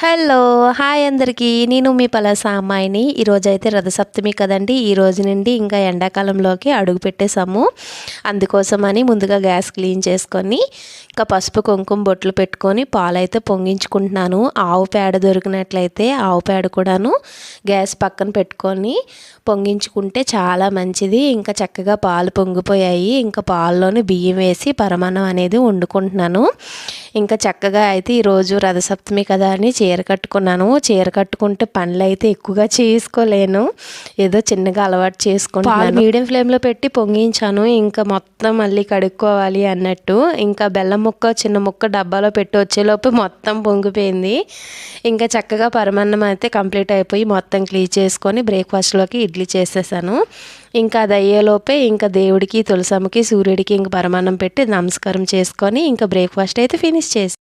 Hello! Hi అందరికీ. నేను మీ పలాస అమ్మాయిని. ఈరోజైతే రథసప్తమి కదండీ! ఈ రోజు నుండి ఇంకా ఎండాకాలంలోకి అడుగుపెట్టేసాము. అందుకోసమని ముందుగా గ్యాస్ క్లీన్ చేసుకొని, ఇంకా పసుపు, కుంకుమ బొట్లు పెట్టుకొని పాలైతే పొంగించుకుంటున్నాను. ఆవు పేడ దొరికినట్లయితే ఆవు పేడ కూడాను గ్యాస్ పక్కన పెట్టుకొని పొంగించుకుంటే చాలా మంచిది. ఇంకా చక్కగా పాలు పొంగిపోయాయి. ఇంకా పాల్లోని బియ్యం వేసి పరమాన్నం అనేది వండుకుంటున్నాను. ఇంకా చక్కగా అయితే ఈరోజు రథసప్తమి కదా అని చీర కట్టుకున్నాను. చీర కట్టుకుంటే పనులు అయితే ఎక్కువగా చేసుకోలేను. ఏదో చిన్నగా అలవాటు చేసుకుంటున్నాను. మీడియం ఫ్లేమ్లో పెట్టి పొంగించాను. ఇంకా మొత్తం మళ్ళీ కడుక్కోవాలి అన్నట్టు. ఇంకా బెల్లం ముక్క చిన్న ముక్క డబ్బాలో పెట్టి వచ్చేలోపు మొత్తం పొంగిపోయింది. ఇంకా చక్కగా పరమాన్నం అయితే కంప్లీట్ అయిపోయి మొత్తం క్లీన్ చేసుకొని బ్రేక్ఫాస్ట్లోకి ఇడ్లీ చేసేసాను. ఇంకా అది అయ్యేలోపే ఇంకా దేవుడికి తులసమ్మకి సూర్యుడికి ఇంక పరమాన్నం పెట్టి నమస్కారం చేసుకొని ఇంకా బ్రేక్ఫాస్ట్ అయితే ఫినిష్ చేసి